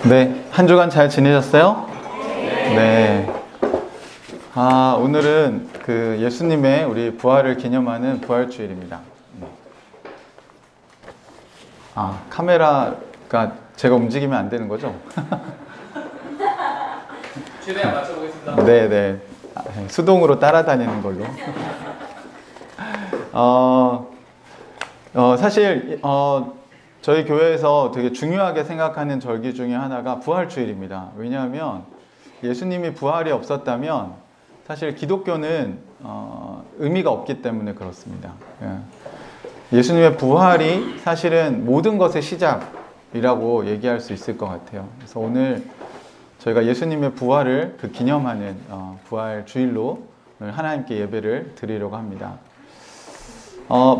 네, 한 주간 잘 지내셨어요? 네. 오늘은 그 예수님의 우리 부활을 기념하는 부활주일입니다. 카메라가 제가 움직이면 안 되는 거죠? 최대한 맞춰보겠습니다. 네. 수동으로 따라다니는 걸로. 사실 저희 교회에서 되게 중요하게 생각하는 절기 중에 하나가 부활주일입니다. 왜냐하면 예수님이 부활이 없었다면 사실 기독교는 의미가 없기 때문에 그렇습니다. 예수님의 부활이 사실은 모든 것의 시작이라고 얘기할 수 있을 것 같아요. 그래서 오늘 저희가 예수님의 부활을 기념하는 부활주일로 오늘 하나님께 예배를 드리려고 합니다.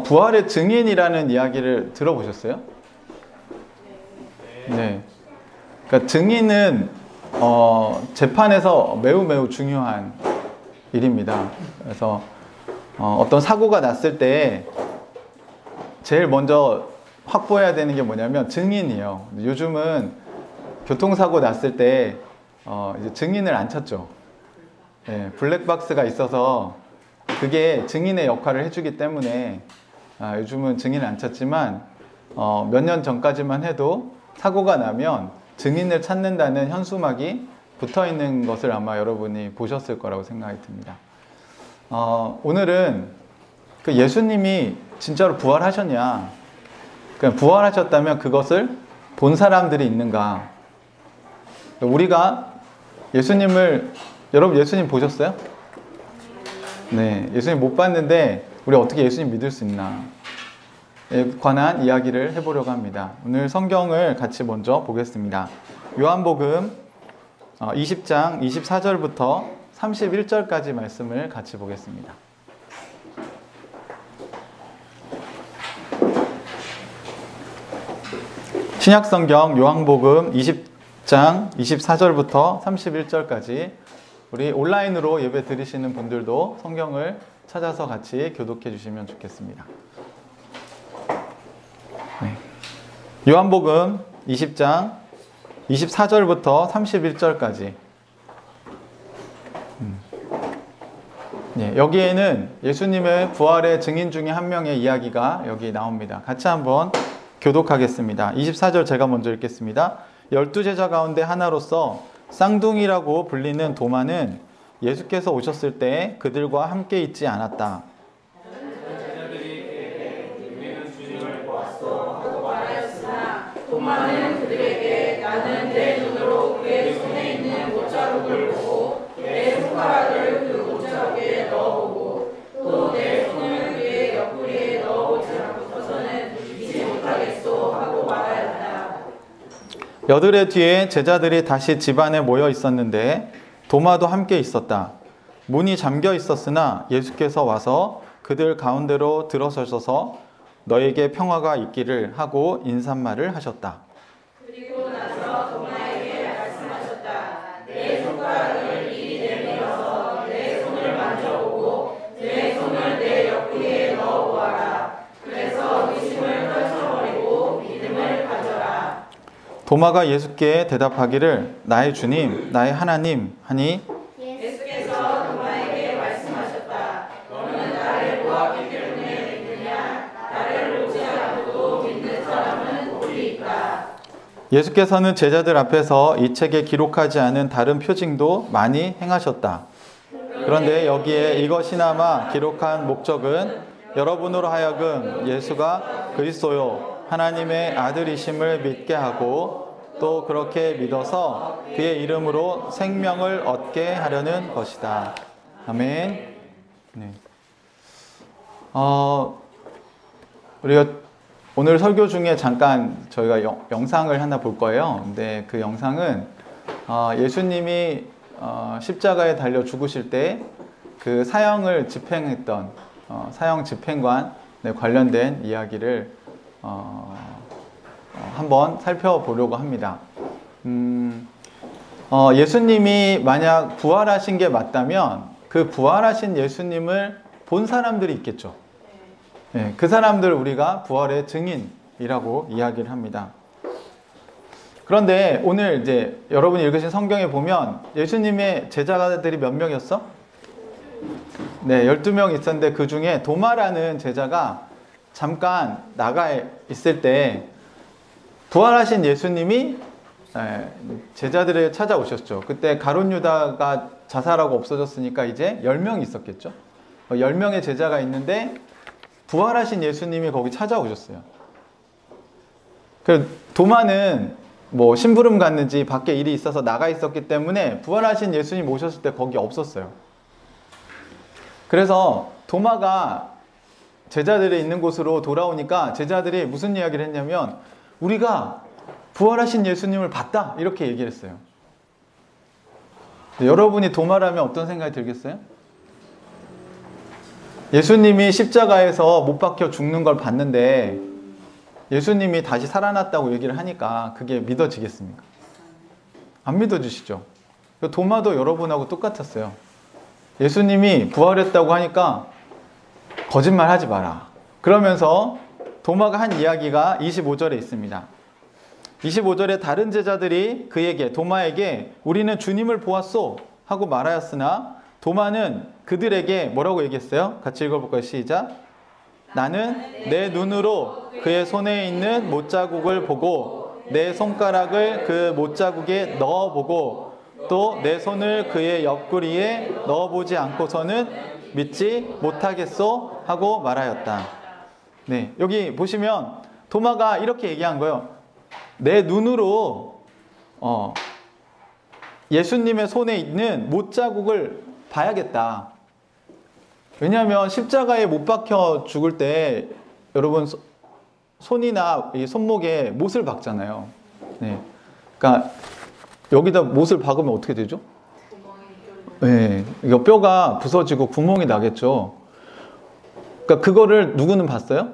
부활의 증인이라는 이야기를 들어보셨어요? 네. 그러니까 증인은 재판에서 매우 중요한 일입니다. 그래서 어떤 사고가 났을 때 제일 먼저 확보해야 되는 게 뭐냐면 증인이에요. 요즘은 교통사고 났을 때 이제 증인을 안 찾죠. 네, 블랙박스가 있어서 그게 증인의 역할을 해주기 때문에 요즘은 증인을 안 찾지만 몇 년 전까지만 해도 사고가 나면 증인을 찾는다는 현수막이 붙어있는 것을 아마 여러분이 보셨을 거라고 생각이 듭니다. 오늘은 그 예수님이 진짜로 부활하셨냐, 부활하셨다면 그것을 본 사람들이 있는가. 우리가 여러분 예수님 보셨어요? 네, 예수님 못 봤는데 우리 어떻게 예수님 믿을 수 있나 에 관한 이야기를 해보려고 합니다. 오늘 성경을 같이 먼저 보겠습니다. 요한복음 20장 24절부터 31절까지 말씀을 같이 보겠습니다. 신약성경 요한복음 20장 24절부터 31절까지 우리 온라인으로 예배 드리시는 분들도 성경을 찾아서 같이 교독해 주시면 좋겠습니다. 네. 요한복음 20장 24절부터 31절까지 여기에는 예수님의 부활의 증인 중에 한 명의 이야기가 여기 나옵니다. 같이 한번 교독하겠습니다. 24절 제가 먼저 읽겠습니다. 12제자 가운데 하나로서 쌍둥이라고 불리는 도마는 예수께서 오셨을 때 그들과 함께 있지 않았다. 도마는 그들에게 나는 내 눈으로 그의 손에 있는 못자국을 보고 내 손가락을 그 못자국에 넣어보고 또 내 손을 그의 옆구리에 넣어보지 않고서는 믿지 못하겠소 하고 말하였다. 여드레 뒤에 제자들이 다시 집안에 모여 있었는데 도마도 함께 있었다. 문이 잠겨 있었으나 예수께서 와서 그들 가운데로 들어서셔서 너에게 평화가 있기를 하고 인사말을 하셨다. 그리고 나서 도마에게 말씀하셨다. 내 손가락을 이리 내밀어서 내 손을 만져보고 내 손을 내 옆구리에 넣어보아라. 그래서 의심을 떨쳐버리고 믿음을 가져라. 도마가 예수께 대답하기를 나의 주님, 나의 하나님 하니 예수께서 도마에게 말씀하셨다. 너는 나를 보았기 때문에 믿느냐? 나를 보지 않고도 믿는 사람은 복이 있다. 예수께서는 제자들 앞에서 이 책에 기록하지 않은 다른 표징도 많이 행하셨다. 그런데 여기에 이것이나마 기록한 목적은 여러분으로 하여금 예수가 그리스도요 하나님의 아들이심을 믿게 하고 또 그렇게 믿어서 그의 이름으로 생명을 얻게 하려는 것이다. 아멘. 네. 우리가 오늘 설교 중에 잠깐 저희가 영상을 하나 볼 거예요. 근데 그 영상은 예수님이 십자가에 달려 죽으실 때 그 사형을 집행했던 사형 집행관에 관련된 이야기를 한번 살펴보려고 합니다. 예수님이 만약 부활하신 게 맞다면 그 부활하신 예수님을 본 사람들이 있겠죠. 네, 그 사람들 우리가 부활의 증인이라고 이야기를 합니다. 그런데 오늘 이제 여러분이 읽으신 성경에 보면 예수님의 제자들이 몇 명이었어? 네, 12명 있었는데 그 중에 도마라는 제자가 잠깐 나가 있을 때 부활하신 예수님이 제자들을 찾아오셨죠. 그때 가룟 유다가 자살하고 없어졌으니까 이제 10명이 있었겠죠. 10명의 제자가 있는데 부활하신 예수님이 거기 찾아오셨어요. 그 도마는 뭐 심부름 갔는지 밖에 일이 있어서 나가 있었기 때문에 부활하신 예수님 오셨을 때 거기 없었어요. 그래서 도마가 제자들이 있는 곳으로 돌아오니까 제자들이 무슨 이야기를 했냐면 우리가 부활하신 예수님을 봤다 이렇게 얘기를 했어요. 여러분이 도마라면 어떤 생각이 들겠어요? 예수님이 십자가에서 못 박혀 죽는 걸 봤는데 예수님이 다시 살아났다고 얘기를 하니까 그게 믿어지겠습니까? 안 믿어지시죠? 도마도 여러분하고 똑같았어요. 예수님이 부활했다고 하니까 거짓말 하지 마라. 그러면서 도마가 한 이야기가 25절에 있습니다. 25절에 다른 제자들이 그에게 도마에게 우리는 주님을 보았소 하고 말하였으나 도마는 그들에게 뭐라고 얘기했어요? 같이 읽어볼까요? 시작. 나는 내 눈으로 그의 손에 있는 못자국을 보고 내 손가락을 그 못자국에 넣어보고 또 내 손을 그의 옆구리에 넣어보지 않고서는 믿지 못하겠소 하고 말하였다. 네, 여기 보시면 도마가 이렇게 얘기한 거예요. 내 눈으로 예수님의 손에 있는 못자국을 봐야겠다. 왜냐하면 십자가에 못 박혀 죽을 때 여러분 손이나 이 손목에 못을 박잖아요. 네. 그러니까 여기다 못을 박으면 어떻게 되죠? 네. 이거 뼈가 부서지고 구멍이 나겠죠. 그러니까 그거를 누구는 봤어요?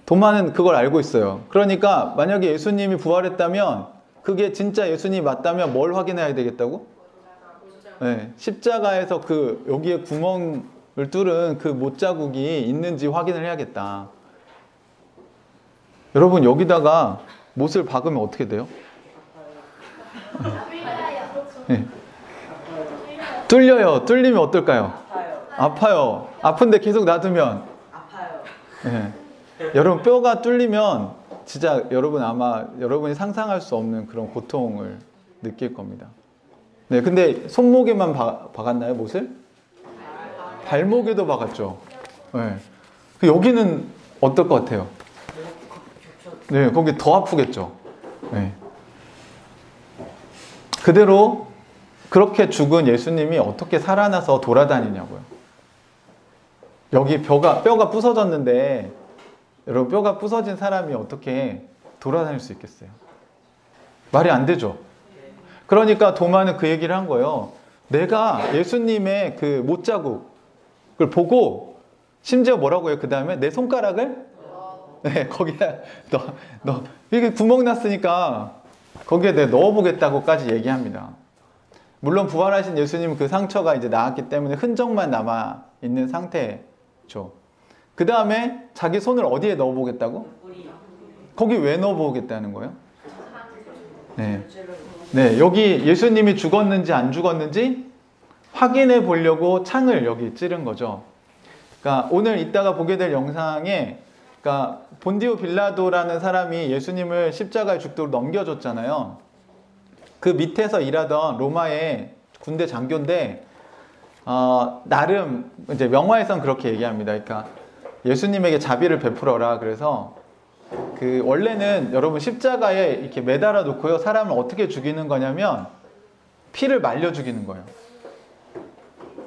도마는 그걸 알고 있어요. 그러니까 만약에 예수님이 부활했다면 그게 진짜 예수님이 맞다면 뭘 확인해야 되겠다고? 네. 십자가에서 그 여기에 구멍을 뚫은 그 못자국이 있는지 확인을 해야겠다. 여러분 여기다가 못을 박으면 어떻게 돼요? 네. 뚫려요. 뚫리면 어떨까요? 아파요. 아픈데 계속 놔두면 아파요. 네. 여러분 뼈가 뚫리면 진짜 여러분 아마 여러분이 상상할 수 없는 그런 고통을 느낄 겁니다. 네, 근데 손목에만 박았나요, 못을? 발목에도 박았죠. 네. 여기는 어떨 것 같아요? 네, 거기 더 아프겠죠. 네. 그대로 그렇게 죽은 예수님이 어떻게 살아나서 돌아다니냐고요. 여기 뼈가 부서졌는데 여러분 뼈가 부서진 사람이 어떻게 돌아다닐 수 있겠어요? 말이 안 되죠. 그러니까 도마는 그 얘기를 한 거예요. 내가 예수님의 그 못자국을 보고 심지어 뭐라고 해요? 그 다음에 내 손가락을 네, 거기다 이게 구멍 났으니까 거기에 내가 넣어보겠다고까지 얘기합니다. 물론 부활하신 예수님은 그 상처가 이제 나았기 때문에 흔적만 남아 있는 상태죠. 그 다음에 자기 손을 어디에 넣어보겠다고? 거기 왜 넣어보겠다는 거예요? 네. 네, 여기 예수님이 죽었는지 안 죽었는지 확인해 보려고 창을 여기 찌른 거죠. 그러니까 오늘 이따가 보게 될 영상에 그러니까 본디오 빌라도라는 사람이 예수님을 십자가에 죽도록 넘겨줬잖아요. 그 밑에서 일하던 로마의 군대 장교인데 나름 이제 명화에선 그렇게 얘기합니다. 그러니까 예수님에게 자비를 베풀어라. 그래서 그 원래는 여러분 십자가에 이렇게 매달아 놓고요. 사람을 어떻게 죽이는 거냐면 피를 말려 죽이는 거예요.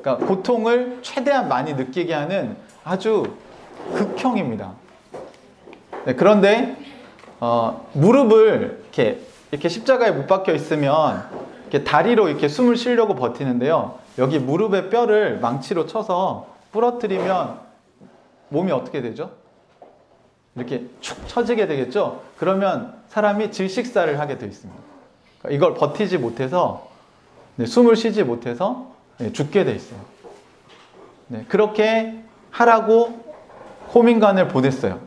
그러니까 고통을 최대한 많이 느끼게 하는 아주 극형입니다. 네, 그런데 무릎을 이렇게 십자가에 못 박혀 있으면 이렇게 다리로 이렇게 숨을 쉬려고 버티는데요. 여기 무릎의 뼈를 망치로 쳐서 부러뜨리면 몸이 어떻게 되죠? 이렇게 축 처지게 되겠죠? 그러면 사람이 질식사를 하게 되어 있습니다. 그러니까 이걸 버티지 못해서 숨을 쉬지 못해서 죽게 되어 있어요. 네, 그렇게 하라고 호민관을 보냈어요.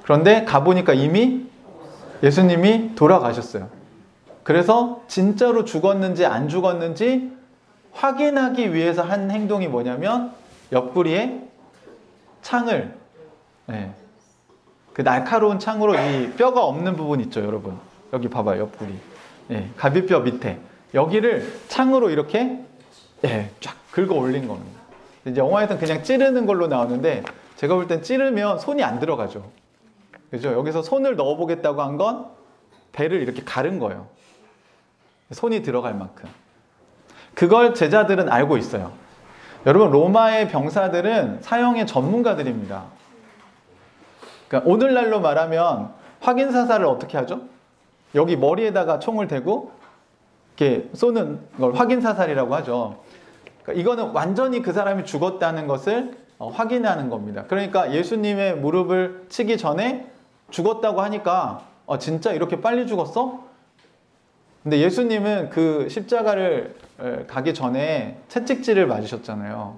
그런데 가보니까 이미 예수님이 돌아가셨어요. 그래서 진짜로 죽었는지 안 죽었는지 확인하기 위해서 한 행동이 뭐냐면 옆구리에 창을, 네, 그 날카로운 창으로 이 뼈가 없는 부분 있죠, 여러분. 여기 봐봐요, 옆구리. 네, 갈비뼈 밑에. 여기를 창으로 이렇게, 네, 쫙 긁어 올린 겁니다. 이제 영화에서는 그냥 찌르는 걸로 나오는데 제가 볼 땐 찌르면 손이 안 들어가죠. 그죠? 여기서 손을 넣어보겠다고 한 건 배를 이렇게 가른 거예요. 손이 들어갈 만큼. 그걸 제자들은 알고 있어요. 여러분, 로마의 병사들은 사형의 전문가들입니다. 그러니까 오늘날로 말하면 확인 사살을 어떻게 하죠? 여기 머리에다가 총을 대고 이렇게 쏘는 걸 확인 사살이라고 하죠. 그러니까 이거는 완전히 그 사람이 죽었다는 것을 확인하는 겁니다. 그러니까 예수님의 무릎을 치기 전에 죽었다고 하니까 진짜 이렇게 빨리 죽었어? 근데 예수님은 그 십자가를 가기 전에 채찍질을 맞으셨잖아요.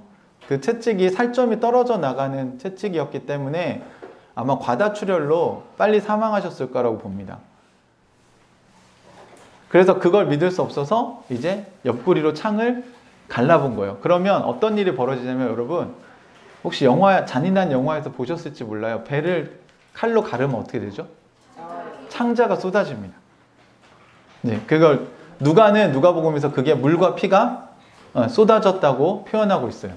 그 채찍이 살점이 떨어져 나가는 채찍이었기 때문에 아마 과다출혈로 빨리 사망하셨을 거라고 봅니다. 그래서 그걸 믿을 수 없어서 이제 옆구리로 창을 갈라본 거예요. 그러면 어떤 일이 벌어지냐면 여러분, 혹시 잔인한 영화에서 보셨을지 몰라요. 배를 칼로 가르면 어떻게 되죠? 창자가 쏟아집니다. 네, 그걸 누가복음에서 그게 물과 피가 쏟아졌다고 표현하고 있어요.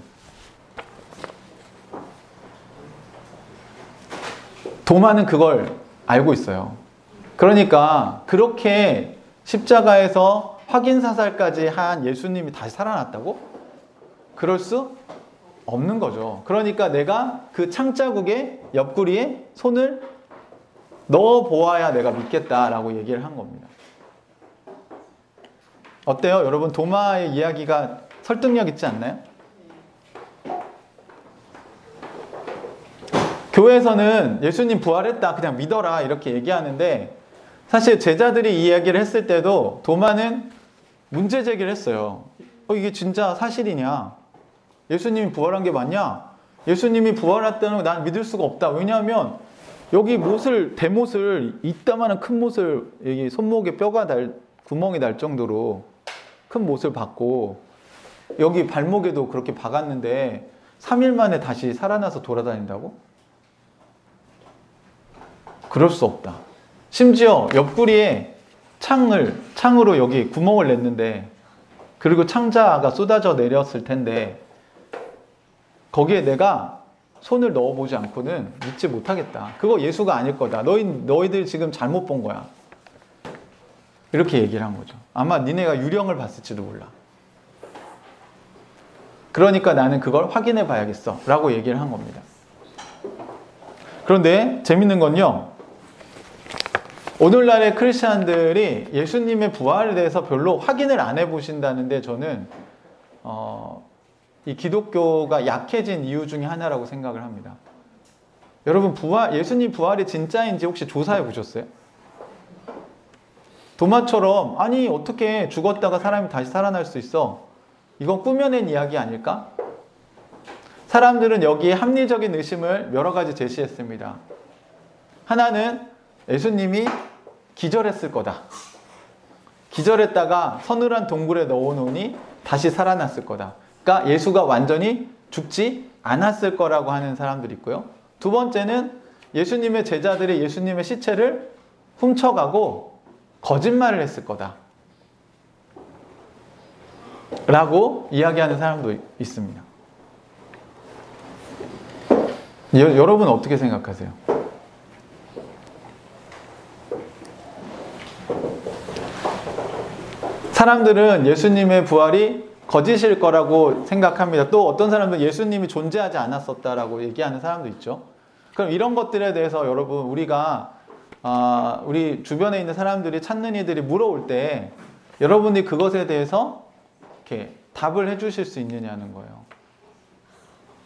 도마는 그걸 알고 있어요. 그러니까 그렇게 십자가에서 확인 사살까지 한 예수님이 다시 살아났다고? 그럴 수 없는 거죠. 그러니까 내가 그 창자국에 옆구리에 손을 넣어 보아야 내가 믿겠다라고 얘기를 한 겁니다. 어때요? 여러분, 도마의 이야기가 설득력 있지 않나요? 교회에서는 예수님 부활했다, 그냥 믿어라 이렇게 얘기하는데 사실 제자들이 이 이야기를 했을 때도 도마는 문제 제기를 했어요. 이게 진짜 사실이냐? 예수님이 부활한 게 맞냐? 예수님이 부활했다는 거 난 믿을 수가 없다. 왜냐하면 여기 대못을, 이따만한 큰 못을, 여기 손목에 구멍이 날 정도로 큰 못을 박고 여기 발목에도 그렇게 박았는데 3일 만에 다시 살아나서 돌아다닌다고? 그럴 수 없다. 심지어 옆구리에 창으로 여기 구멍을 냈는데, 그리고 창자가 쏟아져 내렸을 텐데 거기에 내가 손을 넣어보지 않고는 믿지 못하겠다. 그거 예수가 아닐 거다. 너희들 지금 잘못 본 거야. 이렇게 얘기를 한 거죠. 아마 니네가 유령을 봤을지도 몰라. 그러니까 나는 그걸 확인해 봐야겠어 라고 얘기를 한 겁니다. 그런데 재밌는 건요, 오늘날의 크리스찬들이 예수님의 부활에 대해서 별로 확인을 안 해보신다는데 저는 이 기독교가 약해진 이유 중에 하나라고 생각을 합니다. 여러분, 예수님 부활이 진짜인지 혹시 조사해 보셨어요? 도마처럼 아니 어떻게 죽었다가 사람이 다시 살아날 수 있어? 이건 꾸며낸 이야기 아닐까? 사람들은 여기에 합리적인 의심을 여러 가지 제시했습니다. 하나는 예수님이 기절했을 거다. 기절했다가 서늘한 동굴에 넣어놓으니 다시 살아났을 거다. 그러니까 예수가 완전히 죽지 않았을 거라고 하는 사람들이 있고요. 두 번째는 예수님의 제자들이 예수님의 시체를 훔쳐가고 거짓말을 했을 거다 라고 이야기하는 사람도 있습니다. 여러분 어떻게 생각하세요? 사람들은 예수님의 부활이 거짓일 거라고 생각합니다. 또 어떤 사람들은 예수님이 존재하지 않았었다라고 얘기하는 사람도 있죠. 그럼 이런 것들에 대해서 여러분, 우리 주변에 있는 사람들이 찾는 이들이 물어올 때 여러분이 그것에 대해서 이렇게 답을 해주실 수 있느냐는 거예요.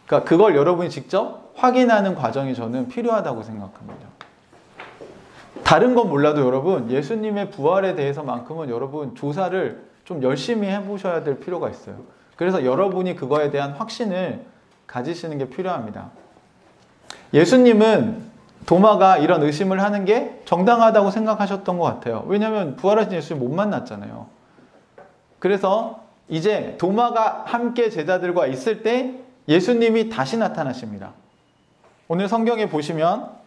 그러니까 그걸 여러분이 직접 확인하는 과정이 저는 필요하다고 생각합니다. 다른 건 몰라도 여러분, 예수님의 부활에 대해서만큼은 여러분 조사를 좀 열심히 해보셔야 될 필요가 있어요. 그래서 여러분이 그거에 대한 확신을 가지시는 게 필요합니다. 예수님은 도마가 이런 의심을 하는 게 정당하다고 생각하셨던 것 같아요. 왜냐하면 부활하신 예수님 못 만났잖아요. 그래서 이제 도마가 함께 제자들과 있을 때 예수님이 다시 나타나십니다. 오늘 성경에 보시면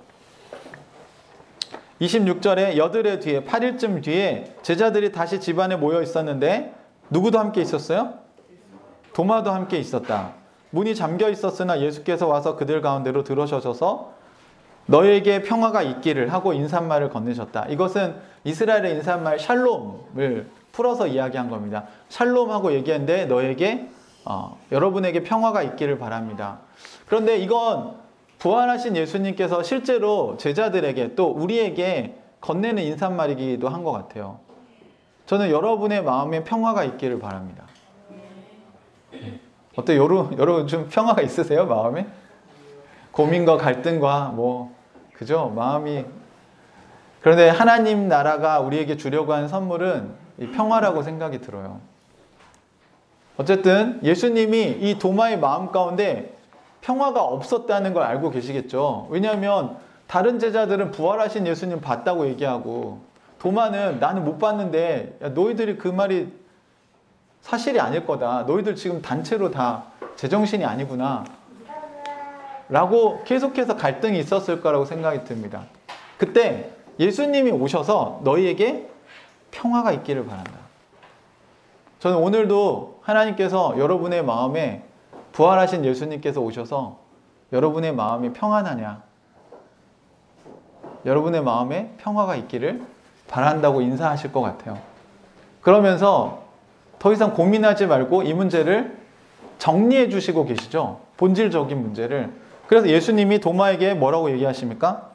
26절에 여드레 뒤에 8일쯤 뒤에 제자들이 다시 집안에 모여 있었는데 누구도 함께 있었어요? 도마도 함께 있었다. 문이 잠겨 있었으나 예수께서 와서 그들 가운데로 들어서셔서 너에게 평화가 있기를 하고 인사말을 건네셨다. 이것은 이스라엘의 인사말 샬롬을 풀어서 이야기한 겁니다. 샬롬하고 얘기했는데 너에게 여러분에게 평화가 있기를 바랍니다. 그런데 이건 부활하신 예수님께서 실제로 제자들에게 또 우리에게 건네는 인사말이기도 한 것 같아요. 저는 여러분의 마음에 평화가 있기를 바랍니다. 어때요? 여러분 좀 평화가 있으세요? 마음에? 고민과 갈등과 그죠? 마음이. 그런데 하나님 나라가 우리에게 주려고 하는 선물은 이 평화라고 생각이 들어요. 어쨌든 예수님이 이 도마의 마음 가운데 평화가 없었다는 걸 알고 계시겠죠. 왜냐하면 다른 제자들은 부활하신 예수님 봤다고 얘기하고 도마는 나는 못 봤는데 야, 너희들이 그 말이 사실이 아닐 거다. 너희들 지금 단체로 다 제정신이 아니구나. 라고 계속해서 갈등이 있었을 거라고 생각이 듭니다. 그때 예수님이 오셔서 너희에게 평화가 있기를 바란다. 저는 오늘도 하나님께서 여러분의 마음에 부활하신 예수님께서 오셔서 여러분의 마음이 평안하냐, 여러분의 마음에 평화가 있기를 바란다고 인사하실 것 같아요. 그러면서 더 이상 고민하지 말고 이 문제를 정리해 주시고 계시죠. 본질적인 문제를. 그래서 예수님이 도마에게 뭐라고 얘기하십니까?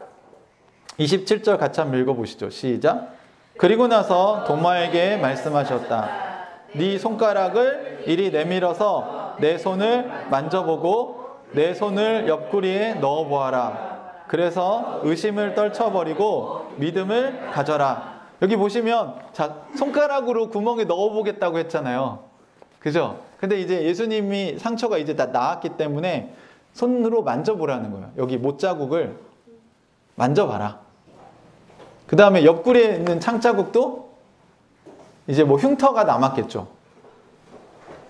27절 같이 한번 읽어보시죠. 시작. 그리고 나서 도마에게 말씀하셨다. 네 손가락을 이리 내밀어서 내 손을 만져보고 내 손을 옆구리에 넣어보아라. 그래서 의심을 떨쳐버리고 믿음을 가져라. 여기 보시면 자, 손가락으로 구멍에 넣어보겠다고 했잖아요. 그죠? 근데 이제 예수님이 상처가 이제 다 나았기 때문에 손으로 만져보라는 거예요. 여기 못자국을 만져봐라. 그 다음에 옆구리에 있는 창자국도 이제 흉터가 남았겠죠.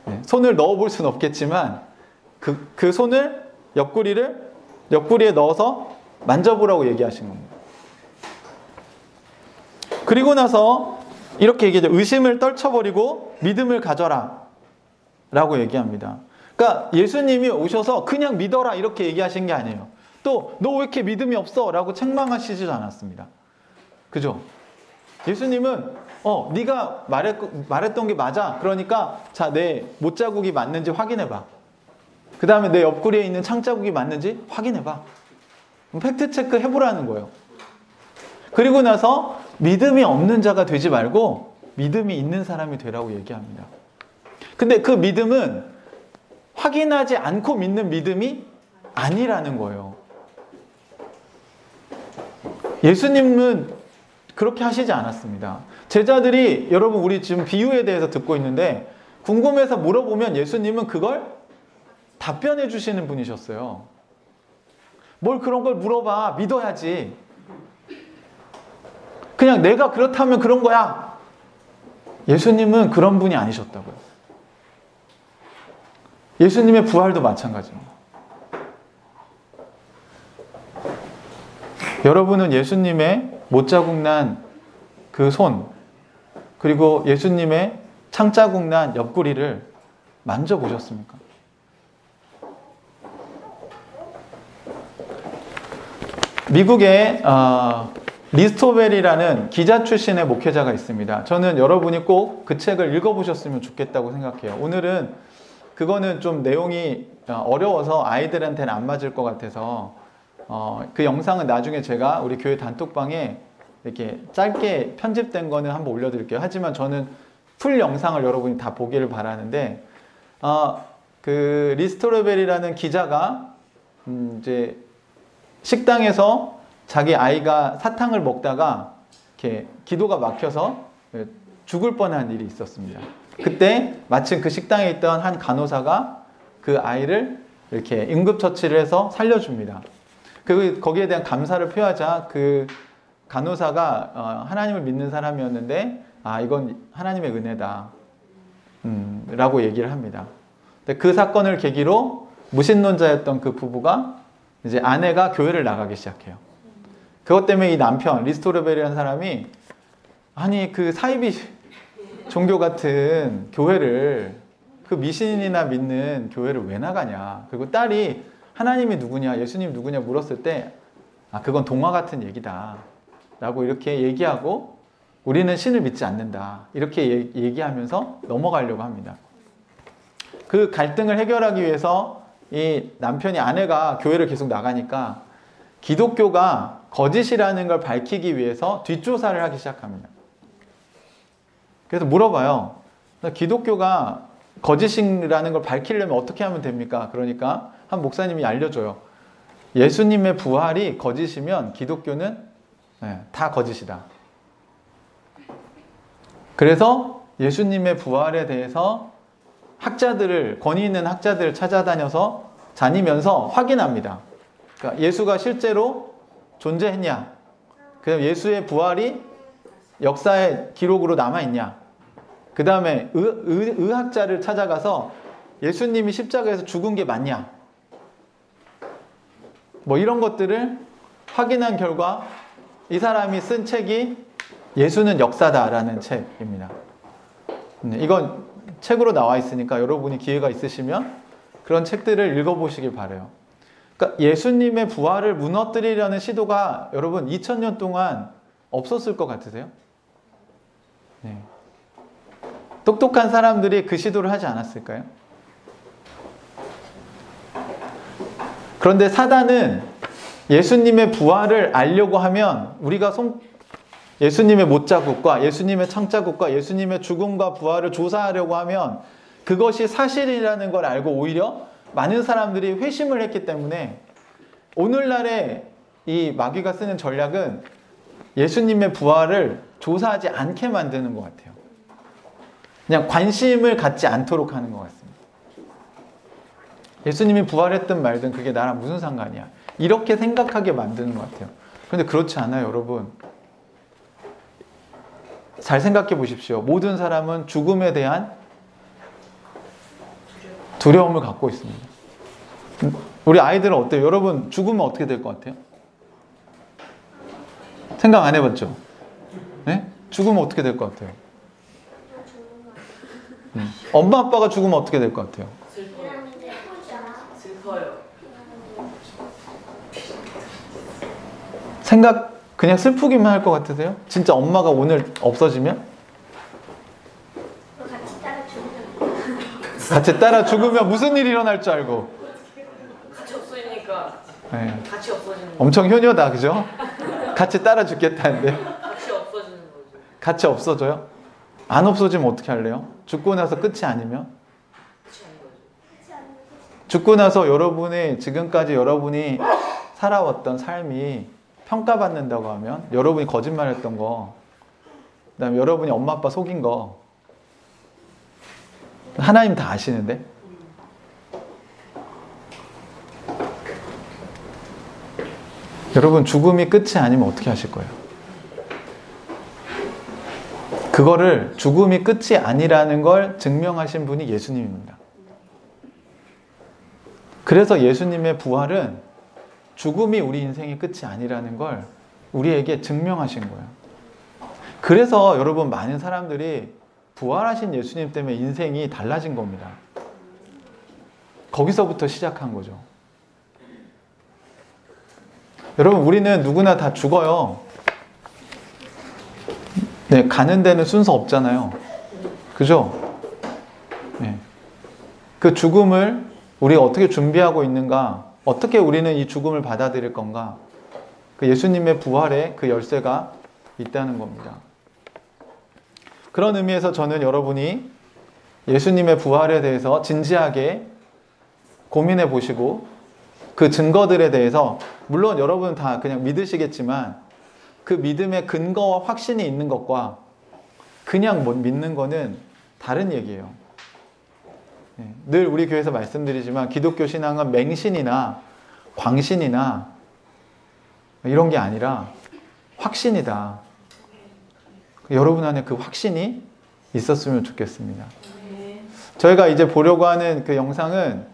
네, 손을 넣어볼 수는 없겠지만 그 손을 옆구리에 넣어서 만져보라고 얘기하신 겁니다. 그리고 나서 이렇게 얘기하죠. 의심을 떨쳐버리고 믿음을 가져라 라고 얘기합니다. 그러니까 예수님이 오셔서 그냥 믿어라 이렇게 얘기하신 게 아니에요. 또 너 왜 이렇게 믿음이 없어? 라고 책망하시지도 않았습니다. 그죠? 예수님은 네가 말했던 게 맞아. 그러니까 자, 내 못자국이 맞는지 확인해봐. 그 다음에 내 옆구리에 있는 창자국이 맞는지 확인해봐. 팩트체크 해보라는 거예요. 그리고 나서 믿음이 없는 자가 되지 말고 믿음이 있는 사람이 되라고 얘기합니다. 근데 그 믿음은 확인하지 않고 믿는 믿음이 아니라는 거예요. 예수님은 그렇게 하시지 않았습니다. 제자들이 여러분 우리 지금 비유에 대해서 듣고 있는데 궁금해서 물어보면 예수님은 그걸 답변해 주시는 분이셨어요. 뭘 그런 걸 물어봐. 믿어야지. 그냥 내가 그렇다면 그런 거야. 예수님은 그런 분이 아니셨다고요. 예수님의 부활도 마찬가지입니다. 여러분은 예수님의 못자국 난 그 손, 그리고 예수님의 창자국 난 옆구리를 만져보셨습니까? 미국에 리스토벨이라는 기자 출신의 목회자가 있습니다. 저는 여러분이 꼭 그 책을 읽어보셨으면 좋겠다고 생각해요. 오늘은 그거는 좀 내용이 어려워서 아이들한테는 안 맞을 것 같아서 그 영상은 나중에 제가 우리 교회 단톡방에 이렇게 짧게 편집된 거는 한번 올려드릴게요. 하지만 저는 풀 영상을 여러분이 다 보기를 바라는데 그 리스토벨이라는 기자가 이제 식당에서 자기 아이가 사탕을 먹다가 이렇게 기도가 막혀서 죽을 뻔한 일이 있었습니다. 그때 마침 그 식당에 있던 한 간호사가 그 아이를 이렇게 응급처치를 해서 살려줍니다. 거기에 대한 감사를 표하자 그 간호사가 하나님을 믿는 사람이었는데 이건 하나님의 은혜다 라고 얘기를 합니다. 근데 그 사건을 계기로 무신론자였던 그 부부가 이제 아내가 교회를 나가기 시작해요. 그것 때문에 이 남편 리스토르벨이라는 사람이 아니 그 사이비 종교 같은 교회를 그 미신이나 믿는 교회를 왜 나가냐. 그리고 딸이 하나님이 누구냐 예수님 누구냐 물었을 때 그건 동화 같은 얘기다 라고 이렇게 얘기하고 우리는 신을 믿지 않는다 이렇게 얘기하면서 넘어가려고 합니다. 그 갈등을 해결하기 위해서 이 남편이 아내가 교회를 계속 나가니까 기독교가 거짓이라는 걸 밝히기 위해서 뒷조사를 하기 시작합니다. 그래서 물어봐요. 기독교가 거짓이라는 걸 밝히려면 어떻게 하면 됩니까? 그러니까 한 목사님이 알려줘요. 예수님의 부활이 거짓이면 기독교는 다 거짓이다. 그래서 예수님의 부활에 대해서 권위 있는 학자들을 찾아다녀서 다니면서 확인합니다. 그러니까 예수가 실제로 존재했냐? 그다음 예수의 부활이 역사의 기록으로 남아있냐? 그 다음에 의학자를 찾아가서 예수님이 십자가에서 죽은 게 맞냐? 뭐 이런 것들을 확인한 결과 이 사람이 쓴 책이 예수는 역사다라는 책입니다. 이건 책으로 나와 있으니까 여러분이 기회가 있으시면 그런 책들을 읽어보시길 바라요. 그러니까 예수님의 부활을 무너뜨리려는 시도가 여러분 2000년 동안 없었을 것 같으세요? 네. 똑똑한 사람들이 그 시도를 하지 않았을까요? 그런데 사단은 예수님의 부활을 알려고 하면 우리가 예수님의 못자국과 예수님의 창자국과 예수님의 죽음과 부활을 조사하려고 하면 그것이 사실이라는 걸 알고 오히려 많은 사람들이 회심을 했기 때문에 오늘날의 이 마귀가 쓰는 전략은 예수님의 부활을 조사하지 않게 만드는 것 같아요. 그냥 관심을 갖지 않도록 하는 것 같습니다. 예수님이 부활했든 말든 그게 나랑 무슨 상관이야. 이렇게 생각하게 만드는 것 같아요. 그런데 그렇지 않아요, 여러분. 잘 생각해 보십시오. 모든 사람은 죽음에 대한 두려움을 갖고 있습니다. 우리 아이들은 어때요? 여러분 죽으면 어떻게 될 것 같아요? 생각 안 해봤죠? 네? 죽으면 어떻게 될 것 같아요? 엄마 아빠가 죽으면 어떻게 될 것 같아요? 슬퍼요. 생각 그냥 슬프기만 할 것 같으세요? 진짜 엄마가 오늘 없어지면? 같이 따라 죽으면 무슨 일이 일어날 줄 알고? 같이 없어지니까 네. 같이 없어지는 거. 엄청 효녀다, 그죠? 같이 따라 죽겠다는데. 같이 없어지는 거죠. 같이 없어져요? 안 없어지면 어떻게 할래요? 죽고 나서 끝이 아니면? 끝이 아닌 거죠. 죽고 나서 지금까지 여러분이 살아왔던 삶이 평가받는다고 하면 여러분이 거짓말했던 거, 그 다음에 여러분이 엄마 아빠 속인 거 하나님 다 아시는데? 여러분 죽음이 끝이 아니면 어떻게 하실 거예요? 그거를 죽음이 끝이 아니라는 걸 증명하신 분이 예수님입니다. 그래서 예수님의 부활은 죽음이 우리 인생의 끝이 아니라는 걸 우리에게 증명하신 거예요. 그래서 여러분 많은 사람들이 부활하신 예수님 때문에 인생이 달라진 겁니다. 거기서부터 시작한 거죠. 여러분 우리는 누구나 다 죽어요. 네, 가는 데는 순서 없잖아요. 그죠? 네. 그 죽음을 우리가 어떻게 준비하고 있는가, 어떻게 우리는 이 죽음을 받아들일 건가, 그 예수님의 부활에 그 열쇠가 있다는 겁니다. 그런 의미에서 저는 여러분이 예수님의 부활에 대해서 진지하게 고민해 보시고 그 증거들에 대해서, 물론 여러분은 다 그냥 믿으시겠지만 그 믿음의 근거와 확신이 있는 것과 그냥 믿는 거는 다른 얘기예요. 늘 우리 교회에서 말씀드리지만 기독교 신앙은 맹신이나 광신이나 이런 게 아니라 확신이다. 여러분 안에 그 확신이 있었으면 좋겠습니다. 저희가 이제 보려고 하는 그 영상은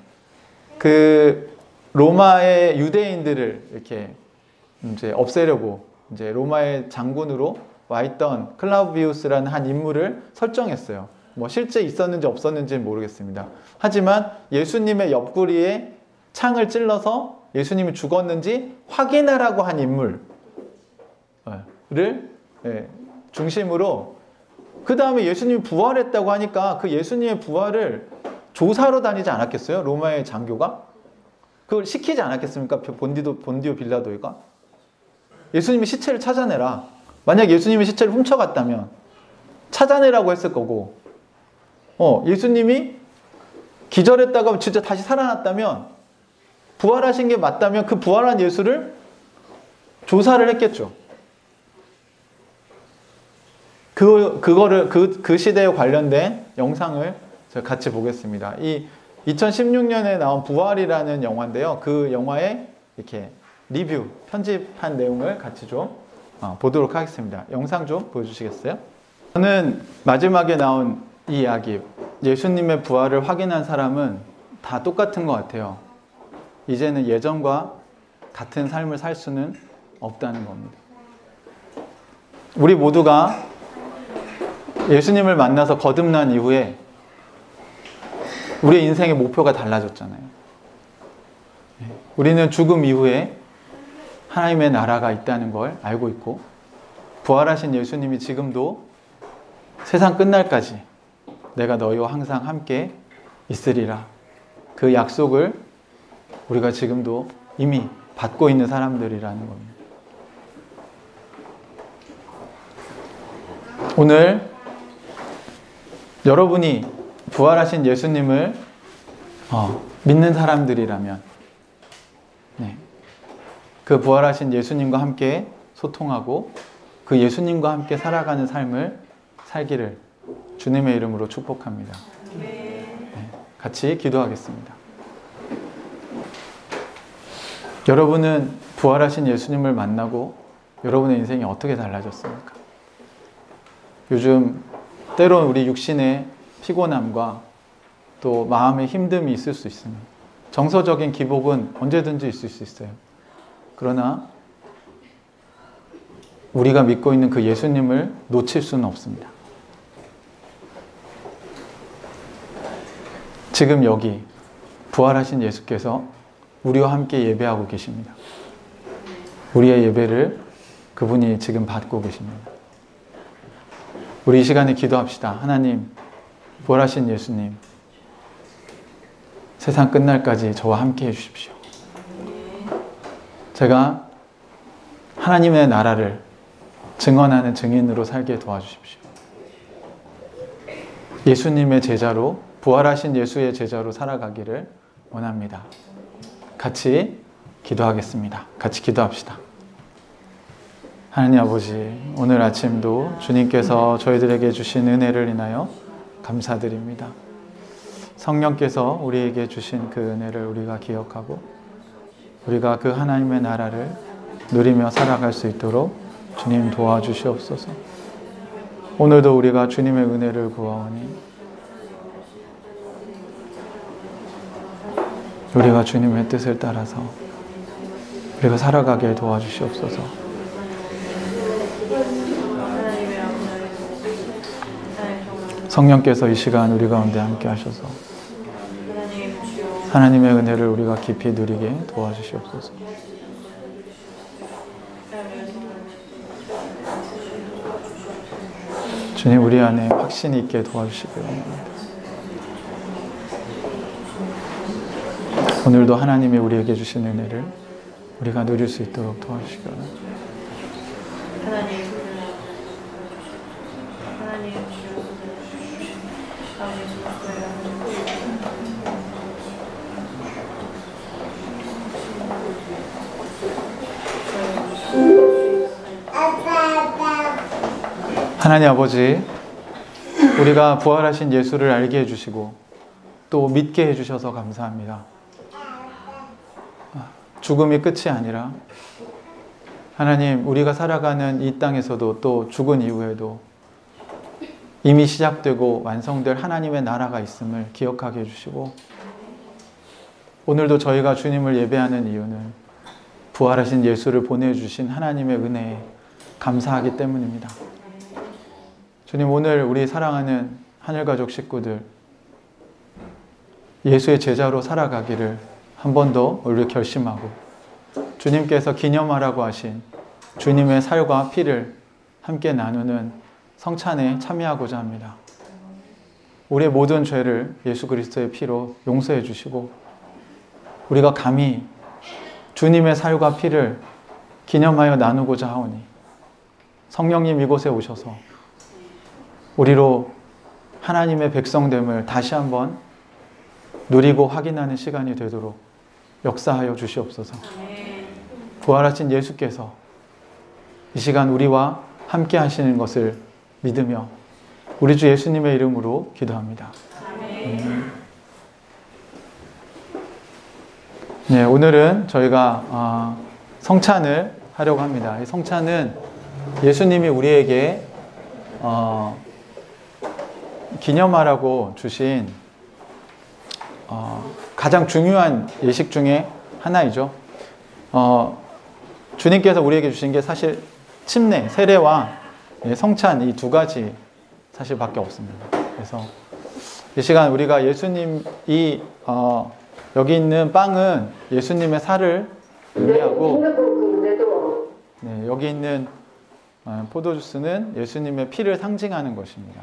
그 로마의 유대인들을 이렇게 이제 없애려고 이제 로마의 장군으로 와 있던 클라우비우스라는 한 인물을 설정했어요. 뭐 실제 있었는지 없었는지는 모르겠습니다. 하지만 예수님의 옆구리에 창을 찔러서 예수님이 죽었는지 확인하라고 한 인물을 중심으로, 그 다음에 예수님이 부활했다고 하니까 그 예수님의 부활을 조사로 다니지 않았겠어요? 로마의 장교가? 그걸 시키지 않았겠습니까? 본디오 빌라도가? 예수님이 시체를 찾아내라. 만약 예수님이 시체를 훔쳐갔다면 찾아내라고 했을 거고, 예수님이 기절했다가 진짜 다시 살아났다면, 부활하신 게 맞다면 그 부활한 예수를 조사를 했겠죠. 그 시대에 관련된 영상을 같이 보겠습니다. 이 2016년에 나온 부활이라는 영화인데요. 그 영화의 이렇게 리뷰, 편집한 내용을 같이 좀 보도록 하겠습니다. 영상 좀 보여주시겠어요? 저는 마지막에 나온 이 이야기, 예수님의 부활을 확인한 사람은 다 똑같은 것 같아요. 이제는 예전과 같은 삶을 살 수는 없다는 겁니다. 우리 모두가 예수님을 만나서 거듭난 이후에 우리의 인생의 목표가 달라졌잖아요. 우리는 죽음 이후에 하나님의 나라가 있다는 걸 알고 있고, 부활하신 예수님이 지금도 세상 끝날까지 내가 너희와 항상 함께 있으리라, 그 약속을 우리가 지금도 이미 받고 있는 사람들이라는 겁니다. 오늘 여러분이 부활하신 예수님을 믿는 사람들이라면, 그 부활하신 예수님과 함께 소통하고 그 예수님과 함께 살아가는 삶을 살기를 주님의 이름으로 축복합니다. 같이 기도하겠습니다. 여러분은 부활하신 예수님을 만나고 여러분의 인생이 어떻게 달라졌습니까? 요즘 때론 우리 육신의 피곤함과 또 마음의 힘듦이 있을 수 있습니다. 정서적인 기복은 언제든지 있을 수 있어요. 그러나 우리가 믿고 있는 그 예수님을 놓칠 수는 없습니다. 지금 여기 부활하신 예수께서 우리와 함께 예배하고 계십니다. 우리의 예배를 그분이 지금 받고 계십니다. 우리 이 시간에 기도합시다. 하나님, 부활하신 예수님, 세상 끝날까지 저와 함께 해주십시오. 제가 하나님의 나라를 증언하는 증인으로 살게 도와주십시오. 예수님의 제자로, 부활하신 예수의 제자로 살아가기를 원합니다. 같이 기도하겠습니다. 같이 기도합시다. 하나님 아버지, 오늘 아침도 주님께서 저희들에게 주신 은혜를 인하여 감사드립니다. 성령께서 우리에게 주신 그 은혜를 우리가 기억하고 우리가 그 하나님의 나라를 누리며 살아갈 수 있도록 주님 도와주시옵소서. 오늘도 우리가 주님의 은혜를 구하오니 우리가 주님의 뜻을 따라서 우리가 살아가게 도와주시옵소서. 성령께서 이 시간 우리 가운데 함께 하셔서 하나님의 은혜를 우리가 깊이 누리게 도와주시옵소서. 주님, 우리 안에 확신이 있게 도와주시기 원합니다. 오늘도 하나님이 우리에게 주신 은혜를 우리가 누릴 수 있도록 도와주시기 원합니다. 하나님 아버지, 우리가 부활하신 예수를 알게 해주시고 또 믿게 해주셔서 감사합니다. 죽음이 끝이 아니라 하나님, 우리가 살아가는 이 땅에서도 또 죽은 이후에도 이미 시작되고 완성될 하나님의 나라가 있음을 기억하게 해주시고, 오늘도 저희가 주님을 예배하는 이유는 부활하신 예수를 보내주신 하나님의 은혜에 감사하기 때문입니다. 주님, 오늘 우리 사랑하는 하늘가족 식구들 예수의 제자로 살아가기를 한 번 더 우리 결심하고, 주님께서 기념하라고 하신 주님의 살과 피를 함께 나누는 성찬에 참여하고자 합니다. 우리의 모든 죄를 예수 그리스도의 피로 용서해 주시고, 우리가 감히 주님의 살과 피를 기념하여 나누고자 하오니 성령님 이곳에 오셔서 우리로 하나님의 백성됨을 다시 한번 누리고 확인하는 시간이 되도록 역사하여 주시옵소서. 부활하신 예수께서 이 시간 우리와 함께 하시는 것을 믿으며 우리 주 예수님의 이름으로 기도합니다. 네, 오늘은 저희가 성찬을 하려고 합니다. 이 성찬은 예수님이 우리에게 기념하라고 주신 가장 중요한 예식 중에 하나이죠. 주님께서 우리에게 주신 게 사실 침례, 세례와 성찬 이 두 가지 사실밖에 없습니다. 그래서 이 시간 우리가 예수님이 여기 있는 빵은 예수님의 살을 의미하고, 네, 여기 있는 포도주스는 예수님의 피를 상징하는 것입니다.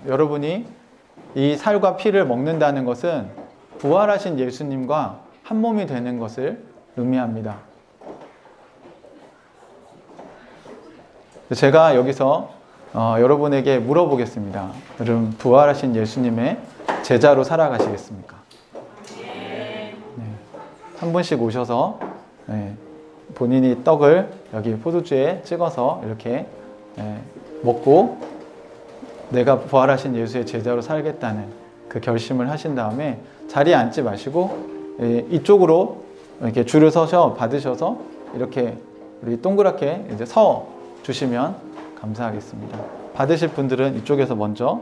여러분이 이 살과 피를 먹는다는 것은 부활하신 예수님과 한 몸이 되는 것을 의미합니다. 제가 여기서 여러분에게 물어보겠습니다. 여러분, 부활하신 예수님의 제자로 살아가시겠습니까? 네. 한 분씩 오셔서 본인이 떡을 여기 포도주에 찍어서 이렇게 먹고 내가 부활하신 예수의 제자로 살겠다는 그 결심을 하신 다음에 자리에 앉지 마시고 이쪽으로 이렇게 줄을 서셔 받으셔서 이렇게 우리 동그랗게 이제 서 주시면 감사하겠습니다. 받으실 분들은 이쪽에서 먼저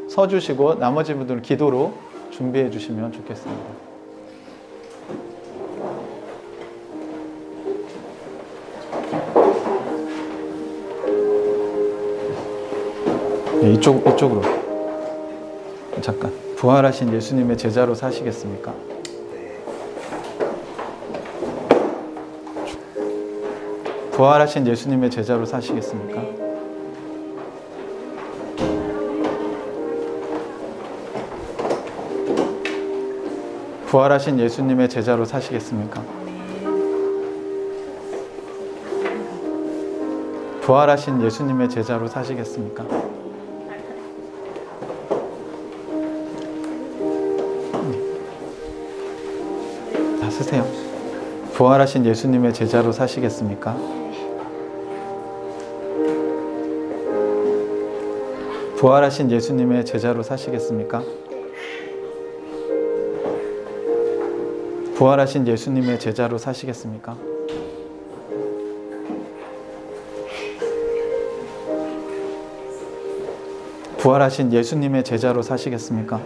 서 주시고 나머지 분들은 기도로 준비해 주시면 좋겠습니다. 네, 이쪽으로. 잠깐. 부활하신 예수님의 제자로 사시겠습니까? 부활하신 예수님의 제자로 사시겠습니까? 부활하신 예수님의 제자로 사시겠습니까? 부활하신 예수님의 제자로 사시겠습니까? 다 쓰세요. 부활하신 예수님의 제자로 사시겠습니까? 부활하신 예수님의 제자로 사시겠습니까? 부활하신 예수님의 제자로 사시겠습니까? 부활하신 예수님의 제자로 사시겠습니까?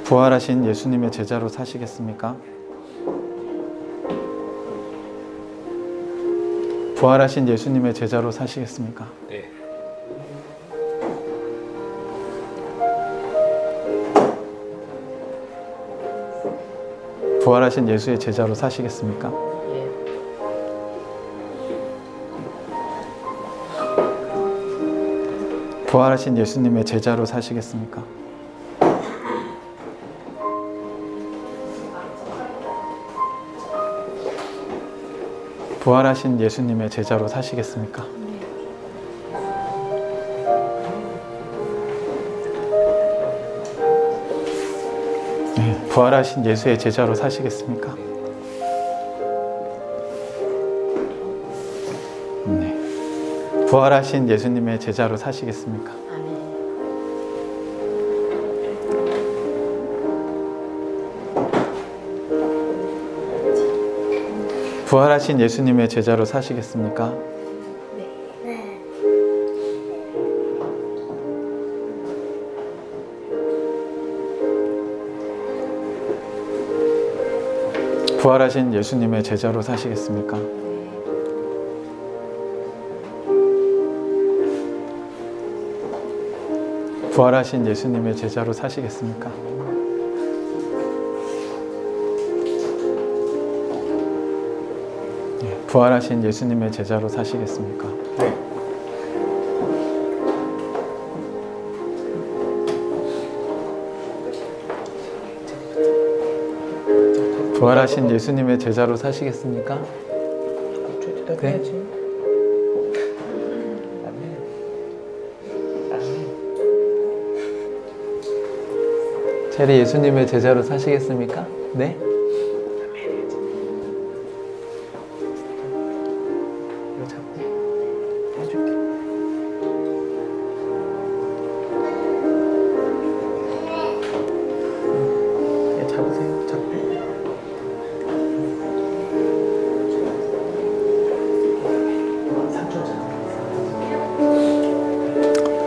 부활하신 예수님의 제자로 사시겠습니까? 부활하신 예수님의 제자로 사시겠습니까? 네. 부활하신 예수의 제자로 사시겠습니까? 부활하신 예수님의 제자로 사시겠습니까? 부활하신 예수님의 제자로 사시겠습니까? 네, 부활하신 예수의 제자로 사시겠습니까? 네, 부활하신 예수님의 제자로 사시겠습니까? 부활하신 예수님의 제자로 사시겠습니까? 부활하신 예수님의 제자로 사시겠습니까? 부활하신 예수님의 제자로 사시겠습니까? 부활하신 예수님의 제자로 사시겠습니까? 부활하신 예수님의 제자로 사시겠습니까? 네? 제리 예수님의 제자로 사시겠습니까? 네?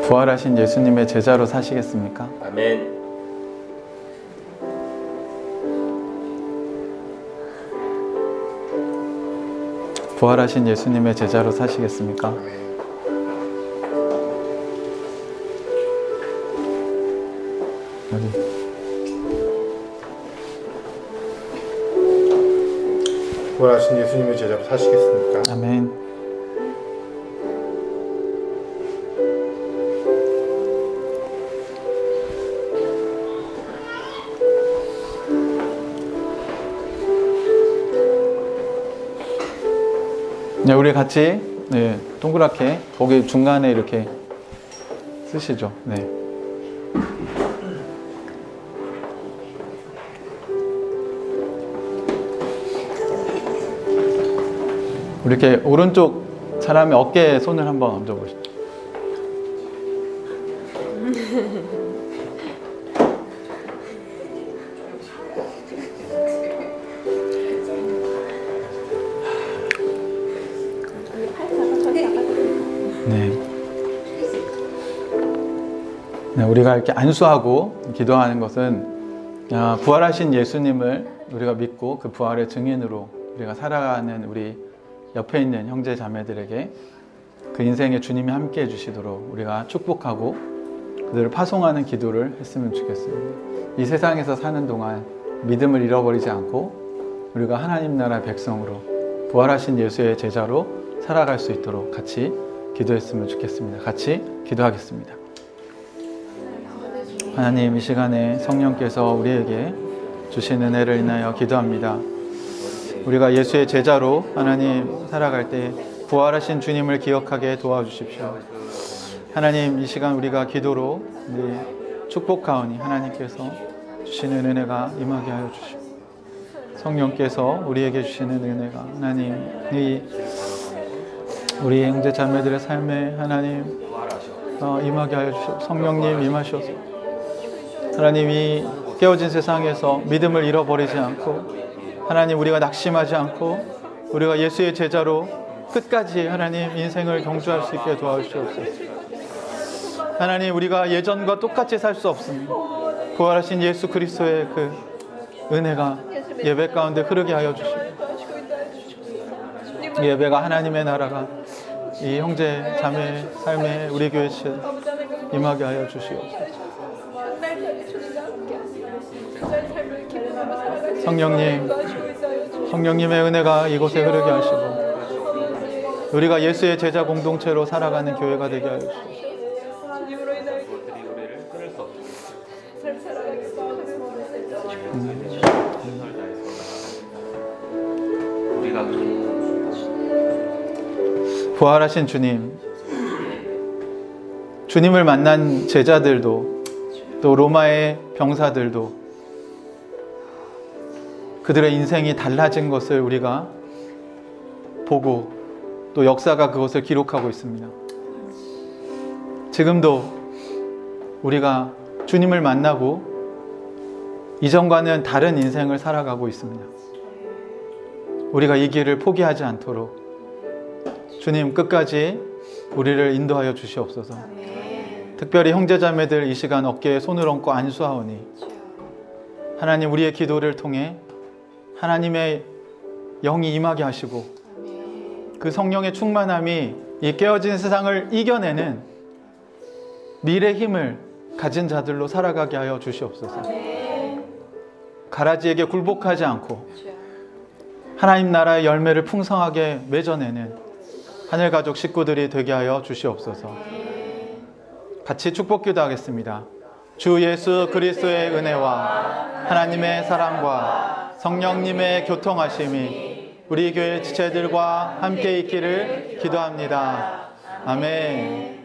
부활하신 예수님의 제자로 사시겠습니까? 아멘. 부활하신 예수님의 제자로 사시겠습니까? 여기. 부활하신 예수님의 제자로 사시겠습니까? 아멘. 네, 우리 같이 동그랗게 거기 중간에 이렇게 쓰시죠. 네. 우리 이렇게 오른쪽 사람의 어깨에 손을 한번 얹어보시죠. 네, 우리가 이렇게 안수하고 기도하는 것은 부활하신 예수님을 우리가 믿고 그 부활의 증인으로 우리가 살아가는 우리 옆에 있는 형제 자매들에게 그 인생에 주님이 함께 해주시도록 우리가 축복하고 그들을 파송하는 기도를 했으면 좋겠습니다. 이 세상에서 사는 동안 믿음을 잃어버리지 않고 우리가 하나님 나라의 백성으로 부활하신 예수의 제자로 살아갈 수 있도록 같이 기도했으면 좋겠습니다. 같이 기도하겠습니다. 하나님, 이 시간에 성령께서 우리에게 주신 은혜를 인하여 기도합니다. 우리가 예수의 제자로 하나님 살아갈 때 부활하신 주님을 기억하게 도와주십시오. 하나님, 이 시간 우리가 기도로 축복하오니 하나님께서 주시는 은혜가 임하게 하여 주시고 성령께서 우리에게 주시는 은혜가 하나님 우리 형제 자매들의 삶에 하나님 임하게 하여 주시고 성령님 임하셔서 하나님이 깨어진 세상에서 믿음을 잃어버리지 않고 하나님 우리가 낙심하지 않고 우리가 예수의 제자로 끝까지 하나님 인생을 경주할 수 있게 도와주시옵소서. 하나님, 우리가 예전과 똑같이 살 수 없습니다. 부활하신 예수 그리스도의 그 은혜가 예배 가운데 흐르게 하여 주시고 이 예배가 하나님의 나라가 이 형제 자매 삶에 우리 교회 임하게 하여 주시옵소서. 성령님의 은혜가 이곳에 흐르게 하시고 우리가 예수의 제자 공동체로 살아가는 교회가 되게 하여 주시옵소서. 부활하신 주님, 주님을 만난 제자들도 또 로마의 병사들도 그들의 인생이 달라진 것을 우리가 보고 또 역사가 그것을 기록하고 있습니다. 지금도 우리가 주님을 만나고 이전과는 다른 인생을 살아가고 있습니다. 우리가 이 길을 포기하지 않도록 주님 끝까지 우리를 인도하여 주시옵소서. 특별히 형제자매들 이 시간 어깨에 손을 얹고 안수하오니 하나님 우리의 기도를 통해 하나님의 영이 임하게 하시고 그 성령의 충만함이 이 깨어진 세상을 이겨내는 미래 힘을 가진 자들로 살아가게 하여 주시옵소서. 가라지에게 굴복하지 않고 하나님 나라의 열매를 풍성하게 맺어내는 하늘가족 식구들이 되게 하여 주시옵소서. 같이 축복 기도하겠습니다. 주 예수 그리스도의 은혜와 하나님의 사랑과 성령님의 교통하심이 우리 교회 지체들과 함께 있기를 기도합니다. 아멘.